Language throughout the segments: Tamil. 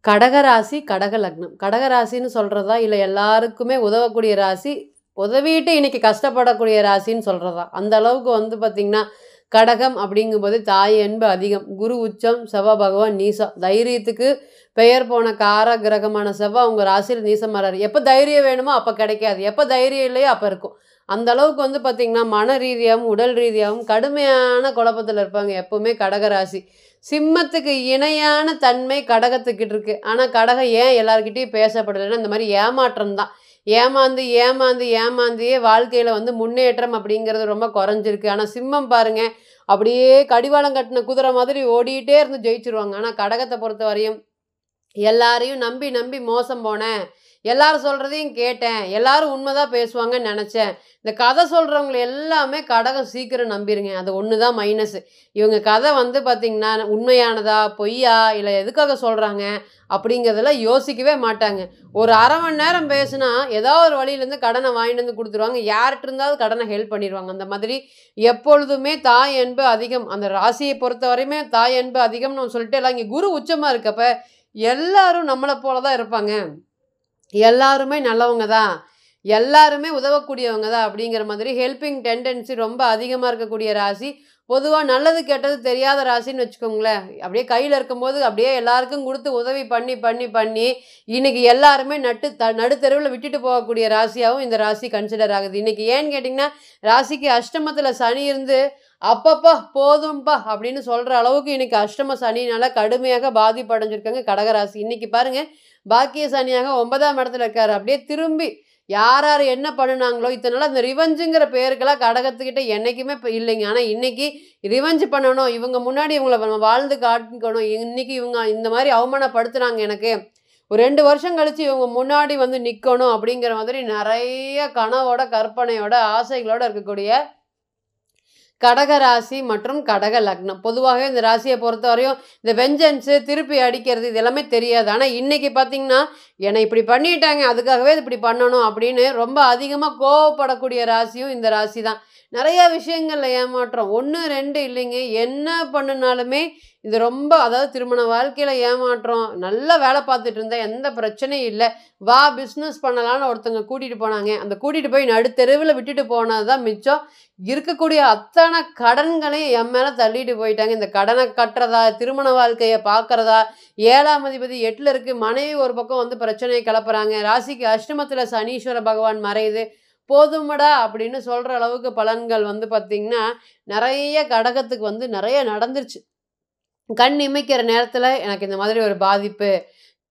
கடகராசி, கடக லக்னம். கடகராசின்னு சொல்றதா, இல்ல எல்லாருக்குமே உதவக்கூடிய ராசி, உதவிட்டு இன்னைக்கு கஷ்டப்படக்கூடிய ராசின்னு சொல்றதா? அந்த அளவுக்கு வந்து பார்த்தீங்கன்னா, கடகம் அப்படிங்கும்போது தாய் அன்பு அதிகம். குரு உச்சம், செவ்வாய் பகவான் நீசம். தைரியத்துக்கு பெயர் போன கார கிரகமான செவ்வாய் உங்க ராசியில நீசமாறாரு. எப்ப தைரியம் வேணுமோ அப்ப கிடைக்காது. எப்ப தைரியம் இல்லையோ அப்ப இருக்கும். அந்த அளவுக்கு வந்து பார்த்தீங்கன்னா, மன ரீதியாவும், உடல் ரீதியாவும் கடுமையான குழப்பத்துல இருப்பாங்க எப்பவுமே கடகராசி. சிம்மத்துக்கு இணையான தன்மை கடகத்துக்கிட்ட இருக்கு. ஆனா கடகம் ஏன் எல்லார்கிட்டயும் பேசப்படலைன்னா, இந்த மாரி ஏமாற்றம் தான். ஏமாந்து, ஏமாந்து, ஏமாந்தியே வாழ்க்கையில வந்து முன்னேற்றம் அப்படிங்கிறது ரொம்ப குறைஞ்சிருக்கு. ஆனா சிம்மம் பாருங்க, அப்படியே கடிவாளம் கட்டின குதிரை மாதிரி ஓடிட்டே இருந்து ஜெயிச்சுருவாங்க. ஆனா கடகத்த பொறுத்தவரையும் எல்லாரையும் நம்பி நம்பி மோசம் போனேன். எல்லாரும் சொல்றதையும் கேட்டேன். எல்லாரும் உண்மைதான் பேசுவாங்கன்னு நெனச்சேன். இந்த கதை சொல்றவங்கள எல்லாமே கடகம் சீக்கிரம் நம்பிருங்க. அது ஒண்ணு தான் மைனஸு. இவங்க கதை வந்து பார்த்தீங்கன்னா, உண்மையானதா? பொய்யா? இல்ல எதுக்காக சொல்றாங்க? அப்படிங்கிறதெல்லாம் யோசிக்கவே மாட்டாங்க. ஒரு 1/2 மணி நேரம் பேசுனா, ஏதாவது ஒரு வழியிலேருந்து கடன வாங்கிட்டு வந்து குடுத்துருவாங்க. யார்ட்ட இருந்தாவது கடன ஹெல்ப் பண்ணிருவாங்க. அந்த மாதிரி எப்பொழுதுமே தாய் அன்பு அதிகம். அந்த ராசிய பொறுத்தவரையுமே தாய் அன்பு அதிகம்னு நம்ம சொல்லிட்டே எல்லாம் இங்க குரு உச்சமா இருக்கப்ப, எல்லாரும் நம்மள போல தான் இருப்பாங்க. எல்லாருமே நல்லவங்க தான். எல்லாருமே உதவக்கூடியவங்க தான் அப்படிங்கிற மாதிரி ஹெல்பிங் டெண்டன்சி ரொம்ப அதிகமா இருக்கக்கூடிய ராசி. பொதுவா நல்லது, கெட்டது தெரியாத ராசின்னு வச்சுக்கோங்களேன். அப்படியே கையில இருக்கும்போது அப்படியே எல்லாருக்கும் குடுத்து உதவி பண்ணி, பண்ணி, பண்ணி இன்னைக்கு எல்லாருமே நடுத்தெருவுல விட்டுட்டு போகக்கூடிய ராசியாவும் இந்த ராசி கன்சிடர் ஆகுது. இன்னைக்கு ஏன்னு கேட்டீங்கன்னா, ராசிக்கு அஷ்டமத்துல சனி இருந்து, "அப்பப்பா போதும்பா" அப்படின்னு சொல்ற அளவுக்கு இன்னைக்கு அஷ்டம சனியினால கடுமையாக பாதிப்பு அடைஞ்சிருக்காங்க கடகராசி. இன்னைக்கு பாருங்க, பாக்கிய சனியாக 9ஆம் இடத்துல இருக்காரு. அப்படியே திரும்பி யார் யார் என்ன பண்ணுனாங்களோ, இத்தன நாளா அந்த ரிவெஞ்சுங்கிற பேருக்கெல்லாம் கடகத்துக்கிட்ட என்னைக்குமே இல்லைங்க. ஆனா இன்னைக்கு ரிவெஞ்ச் பண்ணணும். இவங்க முன்னாடி இவங்கள நம்ம வாழ்ந்து காட்டிக்கணும். இன்னைக்கு இவங்க இந்த மாரி அவமானப்படுத்துனாங்க எனக்கு. ஒரு 2 வருஷம் கழிச்சு இவங்க முன்னாடி வந்து நிக்கணும் அப்படிங்கிற மாதிரி நெறைய கனவோட, கற்பனையோட, ஆசைகளோட இருக்கக்கூடிய கடக ராசி மற்றும் கடக லக்னம். பொதுவாகவே இந்த ராசிய பொறுத்தவரையும் இந்த வெஞ்சன்ஸு, திருப்பி அடிக்கிறது இது எல்லாமே தெரியாது. ஆனா இன்னைக்கு பார்த்தீங்கன்னா, என்னை இப்படி பண்ணிட்டாங்க, அதுக்காகவே இது இப்படி பண்ணணும் அப்படின்னு ரொம்ப அதிகமா கோவப்படக்கூடிய ராசியும் இந்த ராசி தான். நெறைய விஷயங்கள்ல ஏமாற்றம். 1, 2 இல்லைங்க. என்ன பண்ணுனாலுமே இது ரொம்ப அதாவது திருமண வாழ்க்கையில ஏமாற்றம். நல்லா வேலை பார்த்துட்டு இருந்தேன். எந்த பிரச்சனையும் இல்ல. வா பிசினஸ் பண்ணலான்னு ஒருத்தவங்க கூட்டிட்டு போனாங்க. அந்த கூட்டிட்டு போய் நடுத்தெருவுல விட்டுட்டு போனது தான் மிச்சம். இருக்கக்கூடிய அத்தனை கடன்களையும் என் மேல தள்ளிட்டு போயிட்டாங்க. இந்த கடன கட்டுறதா, திருமண வாழ்க்கைய பார்க்கறதா, 7ஆம் அதிபதி 8ல இருக்கு. மனைவி ஒரு பக்கம் வந்து பிரச்சனைய கிளப்புறாங்க. ராசிக்கு அஷ்டமத்துல சனீஸ்வர பகவான் மறையுது. போதுமடா அப்படின்னு சொல்ற அளவுக்கு பலன்கள் வந்து பார்த்தீங்கன்னா, நெறைய கடகத்துக்கு வந்து நெறைய நடந்துருச்சு. கண் இமைக்கிற நேரத்துல எனக்கு இந்த மாதிரி ஒரு பாதிப்பு.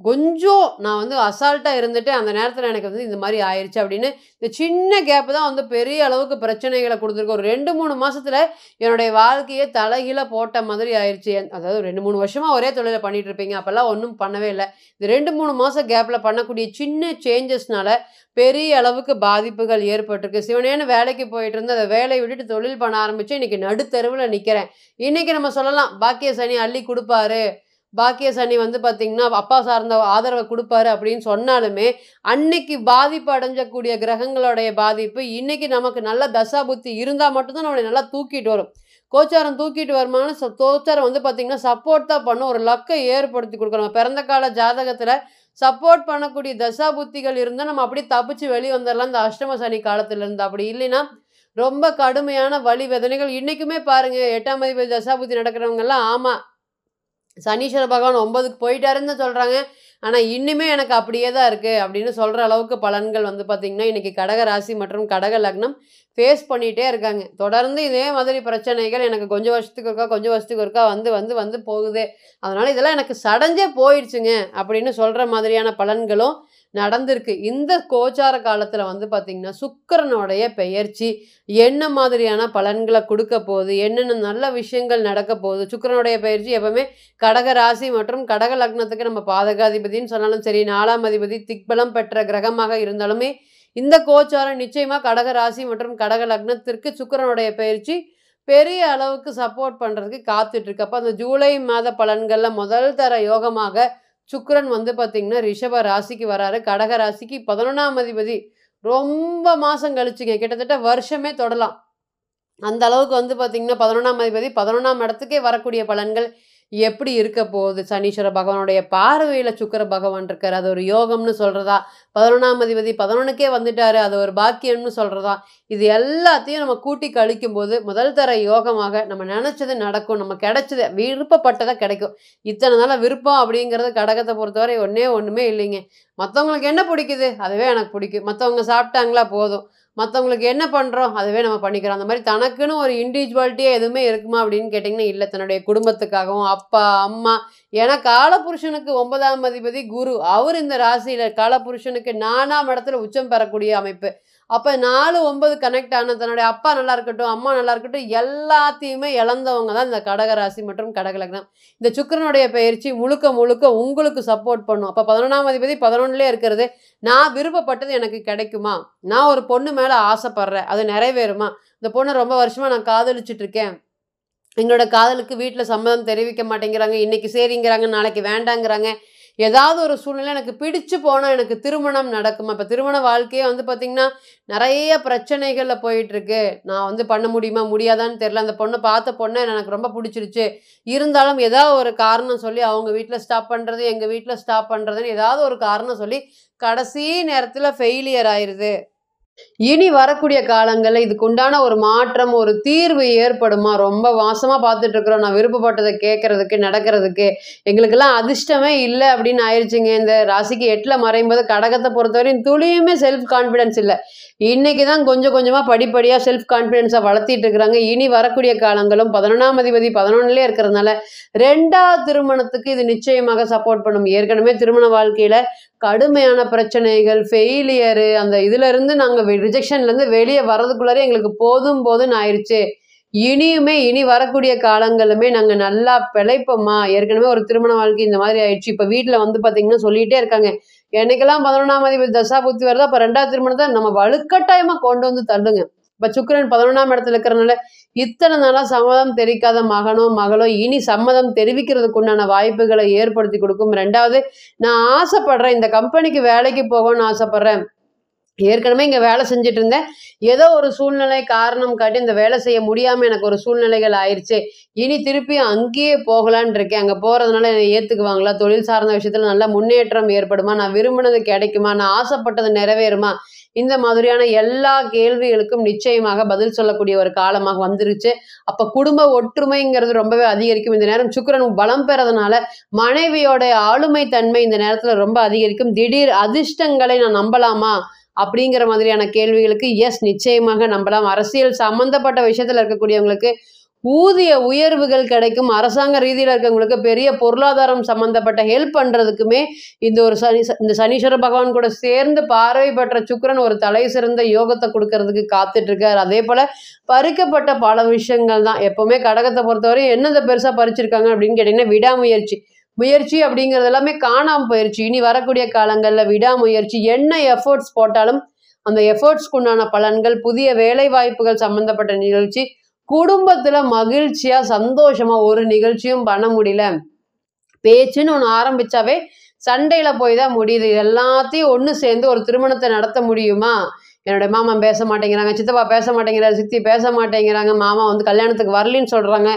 கொஞ்சம் நான் வந்து அசால்ட்டா இருந்துட்டு, அந்த நேரத்துல எனக்கு வந்து இந்த மாரி ஆயிருச்சு அப்படின்னு, இந்த சின்ன கேப் தான் வந்து பெரிய அளவுக்கு பிரச்சனைகள குடுத்துருக்கு. ஒரு 2, 3 மாசத்துல என்னுடைய வாழ்க்கையே தலைகீழா போட்ட மாதிரி ஆயிருச்சு. அதாவது 2, 3 வருஷமா ஒரே தொழில பண்ணிட்டு இருப்பீங்க. அப்பல்லாம் ஒண்ணும் பண்ணவே இல்ல. இந்த 2, 3 மாசம் கேப்ல பண்ணக்கூடிய சின்ன சேஞ்சஸ்னால பெரிய அளவுக்கு பாதிப்புகள் ஏற்பட்டிருக்கு. சிவனேன்னு வேலைக்கு போயிட்டு இருந்து, அந்த வேலைய விட்டுட்டு தொழில் பண்ண ஆரம்பிச்சு, இன்னைக்கு நடுத்தெருவுல நிக்கிறேன். இன்னைக்கு நம்ம சொல்லலாம், பாக்கிய சனி அள்ளி குடுப்பாரு. பாக்கிய சனி வந்து பார்த்தீங்கன்னா, அப்பா சார்ந்த ஆதரவ குடுப்பாரு அப்படின்னு சொன்னாலுமே, அன்னைக்கு பாதிப்பு அடைஞ்சக்கூடிய கிரகங்களுடைய பாதிப்பு, இன்னைக்கு நமக்கு நல்ல தசா புத்தி இருந்தா மட்டும் தான் நம்மள நல்லா தூக்கிட்டு வரும். கோச்சாரம் தூக்கிட்டு வருமானா, கோச்சாரம் வந்து பார்த்தீங்கன்னா, சப்போர்ட் தான் பண்ணும். ஒரு லக்க ஏற்படுத்தி குடுக்கும். நம்ம பிறந்த கால ஜாதகத்துல சப்போர்ட் பண்ணக்கூடிய தசா புத்திகள் இருந்தா, நம்ம அப்படியே தப்பிச்சு வெளிய வந்துரலாம். இந்த அஷ்டம சனி காலத்துல இருந்து. அப்படி இல்லைன்னா, ரொம்ப கடுமையான வலி, வேதனைகள் இன்னைக்குமே பாருங்க 8ஆம் அதிபதி தசா புத்தி நடக்கிறவங்கலாம், ஆமா சனீஸ்வர பகவான் 9க்கு போயிட்டாருன்னு தான் சொல்றாங்க. ஆனா, இன்னுமே எனக்கு அப்படியே தான் இருக்கு அப்படின்னு சொல்ற அளவுக்கு பலன்கள் வந்து பார்த்தீங்கன்னா, இன்னைக்கு கடக ராசி மற்றும் கடக லக்னம் ஃபேஸ் பண்ணிட்டே இருக்காங்க. தொடர்ந்து இதே மாதிரி பிரச்சனைகள் எனக்கு கொஞ்சம் வருஷத்துக்கு ஒருக்கா, கொஞ்சம் வருஷத்துக்கு ஒருக்கா வந்து வந்து வந்து போகுது. அதனால இதெல்லாம் எனக்கு சடைஞ்சே போயிடுச்சுங்க அப்படின்னு சொல்ற மாதிரியான பலன்களும் நடந்திருக்கு. இந்த கோச்சார காலத்துல வந்து பார்த்தீங்கன்னா, சுக்கிரனுடைய பெயர்ச்சி என்ன மாதிரியான பலன்கள குடுக்க போகுது? என்னென்ன நல்ல விஷயங்கள் நடக்க போகுது? சுக்கிரனுடைய பெயர்ச்சி எப்பவுமே கடக ராசி மற்றும் கடக லக்னத்துக்கு நம்ம பாதகாதிபதின்னு சொன்னாலும் சரி, 4ஆம் அதிபதி திக்பலம் பெற்ற கிரகமாக இருந்தாலுமே, இந்த கோச்சாரம் நிச்சயமா கடக ராசி மற்றும் கடக லக்னத்திற்கு சுக்கிரனுடைய பெயர்ச்சி பெரிய அளவுக்கு சப்போர்ட் பண்றதுக்கு காத்துட்டு இருக்கு. அப்ப அந்த ஜூலை மாத பலன்கள்ல முதல் தர யோகமாக சுக்கிரன் வந்து பார்த்தீங்கன்னா, ரிஷப ராசிக்கு வராரு. கடக ராசிக்கு 11ஆம் அதிபதி ரொம்ப மாசம் கழிச்சுங்க. கிட்டத்தட்ட வருஷமே தொடலாம். அந்த அளவுக்கு வந்து பார்த்தீங்கன்னா, 11ஆம் அதிபதி 11ஆம் இடத்துக்கே வரக்கூடிய பலன்கள். எப்படி இருக்க போகுது? சனீஸ்வர பகவானுடைய பார்வையில சுக்கிர பகவான் இருக்காரு. அது ஒரு யோகம்னு சொல்றதா? 11ஆம் அதிபதி 11க்கே வந்துட்டாரு. அது ஒரு பாக்கியம்னு சொல்றதா? இது எல்லாத்தையும் நம்ம கூட்டி கழிக்கும்போது, முதல் தர யோகமாக நம்ம நெனச்சது நடக்கும். நம்ம கிடைச்சது விருப்பப்பட்டதா கிடைக்கும். இத்தன நாளா விருப்பம் அப்படிங்கிறது கடகத்த பொறுத்தவரை ஒண்ணுமே இல்லைங்க. மத்தவங்களுக்கு என்ன பிடிக்குது? அதுவே எனக்கு பிடிக்கும். மத்தவங்க சாப்பிட்டாங்களா போதும். மத்தவங்களுக்கு என்ன பண்றோம்? அதுவே நம்ம பண்ணிக்கிறோம். அந்த மாரி தனக்குன்னு ஒரு இண்டிவிஜுவாலிட்டியே எதுவுமே இருக்குமா அப்படின்னு கேட்டிங்கன்னா, இல்ல. தன்னுடைய குடும்பத்துக்காகவும், அப்பா, அம்மா ஏன்னா காலபுருஷனுக்கு 9ஆம் அதிபதி குரு. அவரு இந்த ராசியில காலபுருஷனுக்கு 4ஆம் இடத்துல உச்சம் பெறக்கூடிய அமைப்பு. அப்ப 4, 9 கனெக்ட் ஆன தன்னுடைய அப்பா நல்லா இருக்கட்டும், அம்மா நல்லா இருக்கட்டும், எல்லாத்தையுமே இழந்தவங்க தான் இந்த கடக ராசி மற்றும் கடக லக்னம். இந்த சுக்கிரனுடைய பெயர்ச்சி முழுக்க உங்களுக்கு சப்போர்ட் பண்ணும். அப்ப 11ஆம் அதிபதி 11லயே இருக்கிறது. நான் விருப்பப்பட்டது எனக்கு கிடைக்குமா? நான் ஒரு பொண்ணு மேல ஆசைப்படுறேன். அது நிறைவேறுமா? இந்த பொண்ண ரொம்ப வருஷமா நான் காதலிச்சுட்டு இருக்கேன். எங்களோட காதலுக்கு வீட்ல சம்மதம் தெரிவிக்க மாட்டேங்கிறாங்க. இன்னைக்கு சரிங்கிறாங்க, நாளைக்கு வேண்டாங்கிறாங்க. ஏதாவது ஒரு சூழ்நிலை எனக்கு பிடிச்சு போனா எனக்கு திருமணம் நடக்குமா? இப்ப திருமண வாழ்க்கையே வந்து பார்த்தீங்கன்னா, நெறைய பிரச்சனைகள்ல போயிட்டுருக்கு. நான் வந்து பண்ண முடியுமா? முடியாதான்னு தெரியல. அந்த பொண்ண பார்த்த பொண்ண எனக்கு ரொம்ப புடிச்சிருச்சு. இருந்தாலும் ஏதாவது ஒரு காரணம் சொல்லி அவங்க வீட்ல ஸ்டாப் பண்றது, எங்க வீட்ல ஸ்டாப் பண்றதுன்னு ஏதாவது ஒரு காரணம் சொல்லி கடைசி நேரத்துல ஃபெயிலியர் ஆயிருது. இனி வரக்கூடிய காலங்கள்ல இதுக்குண்டான ஒரு மாற்றம், ஒரு தீர்வு ஏற்படுமா? ரொம்ப மாசமா பார்த்துட்டு இருக்கிறோம். நான் விருப்பப்பட்டத கேட்கறதுக்கு, நடக்கிறதுக்கு. எங்களுக்கெல்லாம் அதிர்ஷ்டமே இல்ல அப்படின்னு ஆயிருச்சுங்க. இந்த ராசிக்கு 8ல மறையும்போது கடகத்த பொறுத்தவரையும் துளியுமே செல்ஃப் கான்ஃபிடன்ஸ் இல்ல. இன்னைக்கு தான் கொஞ்சம் கொஞ்சமா படிப்படியா செல்ஃப் கான்ஃபிடன்ஸ வளர்த்திட்டு இருக்கிறாங்க. இனி வரக்கூடிய காலங்களும் 11ஆம் அதிபதி 11லயே இருக்கிறதுனால 2வது திருமணத்துக்கு இது நிச்சயமாக சப்போர்ட் பண்ணும். ஏற்கனவே திருமண வாழ்க்கையில கடுமையான பிரச்சனைகள், ஃபெயிலியரு அந்த இதுலருந்து நாங்க ரிஜெக்ஷன்லேருந்து வெளிய வரதுக்குள்ளாரே எங்களுக்கு போதும்ன்னு ஆயிருச்சு. இனி வரக்கூடிய காலங்களுமே நாங்க நல்லா பிழைப்போம்மா. ஏற்கனவே ஒரு திருமண வாழ்க்கை இந்த மாதிரி ஆயிடுச்சு. இப்ப வீட்ல வந்து பார்த்தீங்கன்னா சொல்லிட்டே இருக்காங்க. என்னைக்கெல்லாம் 11ஆம் அதிபதி தசா புத்தி வருதோ, அப்ப 2வது திருமணத்த நம்ம வலுக்கட்டாயமா கொண்டு வந்து தள்ளுங்க. இப்ப சுக்கிரன் 11ஆம் இடத்துல இருக்கிறனால, இத்தன நாளா சம்மதம் தெரிவிக்காத மகனோ, மகளோ இனி சம்மதம் தெரிவிக்கிறதுக்கு உண்டான வாய்ப்புகளை ஏற்படுத்தி கொடுக்கும். 2வது நான் ஆசைப்படுறேன். இந்த கம்பெனிக்கு வேலைக்கு போகணும்னு ஆசைப்படுறேன். ஏற்கனவே இங்க வேலை செஞ்சுட்டு இருந்தேன். ஏதோ ஒரு சூழ்நிலை காரணம் காட்டி இந்த வேலை செய்ய முடியாம எனக்கு ஒரு சூழ்நிலைகள் ஆயிருச்சு. இனி திருப்பியும் அங்கேயே போகலான்னு இருக்கேன். அங்க போறதுனால என்னை ஏத்துக்குவாங்களா? தொழில் சார்ந்த விஷயத்துல நல்ல முன்னேற்றம் ஏற்படுமா? நான் விரும்பினது கிடைக்குமா? நான் ஆசைப்பட்டது நிறைவேறுமா? இந்த மாதிரியான எல்லா கேள்விகளுக்கும் நிச்சயமாக பதில் சொல்லக்கூடிய ஒரு காலமாக வந்துருச்சு. அப்ப குடும்ப ஒற்றுமைங்கிறது ரொம்பவே அதிகரிக்கும். இந்த நேரம் சுக்கிரன் பலம் பெறதுனால மனைவியோட ஆளுமை தன்மை இந்த நேரத்துல ரொம்ப அதிகரிக்கும். திடீர் அதிர்ஷ்டங்களை நான் நம்பலாமா? அப்படிங்கிற மாதிரியான கேள்விகளுக்கு நிச்சயமாக நம்பலாம். அரசியல் சம்பந்தப்பட்ட விஷயத்துல இருக்கக்கூடியவங்களுக்கு ஊதிய உயர்வுகள் கிடைக்கும். அரசாங்க ரீதியில இருக்கவங்களுக்கு பெரிய பொருளாதாரம் சம்பந்தப்பட்ட ஹெல்ப் பண்றதுக்குமே இந்த சனீஸ்வர பகவான் கூட சேர்ந்து பார்வை பெற்ற சுக்கிரன் ஒரு தலை சிறந்த யோகத்தை கொடுக்கறதுக்கு காத்துட்டு இருக்காரு. அதே போல பறிக்கப்பட்ட பல விஷயங்கள் தான். எப்பவுமே கடகத்தை பொறுத்தவரை என்னதை பெருசா பறிச்சிருக்காங்க அப்படின்னு கேட்டீங்கன்னா விடாமுயற்சி. முயற்சி அப்படிங்கிறது எல்லாமே காணாம போயிருச்சு. இனி வரக்கூடிய காலங்கள்ல விடாமுயற்சி என்ன எஃபோர்ட்ஸ் போட்டாலும் அந்த எஃபோர்ட்ஸ்க்கு உண்டான பலன்கள், புதிய வேலை வாய்ப்புகள் சம்பந்தப்பட்ட நிகழ்ச்சி, குடும்பத்துல மகிழ்ச்சியா சந்தோஷமா ஒரு நிகழ்ச்சியும் பண்ண முடியல. பேச்சுன்னு ஒண்ணு ஆரம்பிச்சாவே சண்டையில போய் தான் முடியுது. எல்லாத்தையும் ஒண்ணு சேர்ந்து ஒரு திருமணத்தை நடத்த முடியுமா? என்னோட மாமன் பேச மாட்டேங்கிறாங்க, சித்தப்பா பேச மாட்டேங்கிறாரு, சித்தி பேச மாட்டேங்கிறாங்க, மாமா வந்து கல்யாணத்துக்கு வரலன்னு சொல்றாங்க.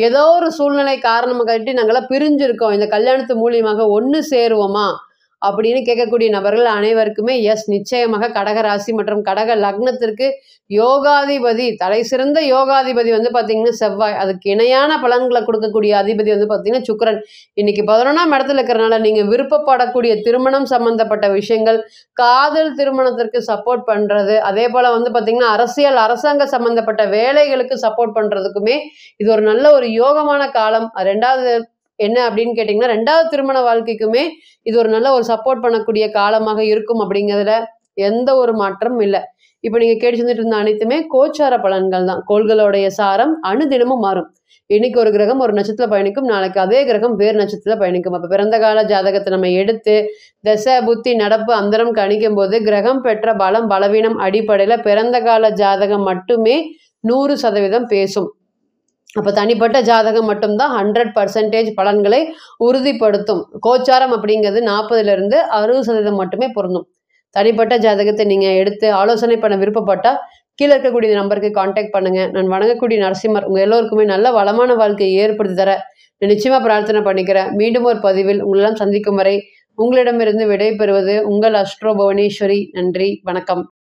ஏதோ ஒரு சூழ்நிலை காரணமா காட்டி நாங்கெல்லாம் பிரிஞ்சிருக்கோம். இந்த கல்யாணத்து மூலியமாக ஒண்ணு சேருவோமா? அப்படின்னு கேட்கக்கூடிய நபர்கள் அனைவருக்குமே நிச்சயமாக கடக ராசி மற்றும் கடக லக்னத்திற்கு யோகாதிபதி, தலை சிறந்த யோகாதிபதி வந்து பார்த்தீங்கன்னா செவ்வாய். அதுக்கு இணையான பலன்களை கொடுக்கக்கூடிய அதிபதி வந்து பார்த்தீங்கன்னா சுக்கிரன். இன்னைக்கு 11ஆம் இடத்துல இருக்கிறனால நீங்க விருப்பப்படக்கூடிய திருமணம் சம்பந்தப்பட்ட விஷயங்கள், காதல் திருமணத்திற்கு சப்போர்ட் பண்றது, அதே போல வந்து பார்த்தீங்கன்னா அரசியல் அரசாங்க சம்பந்தப்பட்ட வேலைகளுக்கு சப்போர்ட் பண்றதுக்குமே இது ஒரு நல்ல ஒரு யோகமான காலம். 2வது என்ன அப்படின்னு கேட்டிங்கன்னா 2வது திருமண வாழ்க்கைக்குமே இது ஒரு நல்ல ஒரு சப்போர்ட் பண்ணக்கூடிய காலமாக இருக்கும் அப்படிங்கிறதுல எந்த ஒரு மாற்றமும் இல்லை. இப்போ நீங்க கேட்டு செஞ்சுட்டு இருந்த அனைத்துமே கோச்சார பலன்கள் தான். கோள்களுடைய சாரம் அணுதினமும் மாறும். இன்னைக்கு ஒரு கிரகம் ஒரு நட்சத்திரத்துல பயணிக்கும், நாளைக்கு அதே கிரகம் வேறு நட்சத்திரத்துல பயணிக்கும். அப்ப பிறந்த கால ஜாதகத்தை நம்ம எடுத்து தசை புத்தி நடப்பு அந்தரம் கணிக்கும் போது கிரகம் பெற்ற பலம் பலவீனம் அடிப்படையில பிறந்த கால ஜாதகம் மட்டுமே 100% பேசும். அப்போ தனிப்பட்ட ஜாதகம் மட்டும்தான் 100% பலன்களை உறுதிப்படுத்தும். கோச்சாரம் அப்படிங்கிறது 40லிருந்து 60% மட்டுமே பொருந்தும். தனிப்பட்ட ஜாதகத்தை நீங்கள் எடுத்து ஆலோசனை பண்ண விருப்பப்பட்டால் கீழே இருக்கக்கூடிய நம்பருக்கு காண்டாக்ட் பண்ணுங்க. நான் வணங்கக்கூடிய நரசிம்மர் உங்கள் எல்லோருக்குமே நல்ல வளமான வாழ்க்கையை ஏற்படுத்தி தர நிச்சயமாக பிரார்த்தனை பண்ணிக்கிறேன். மீண்டும் ஒரு பதிவில் உங்களெல்லாம் சந்திக்கும் வரை உங்களிடமிருந்து விடை பெறுவது உங்கள் அஸ்ட்ரோ புவனேஸ்வரி. நன்றி, வணக்கம்.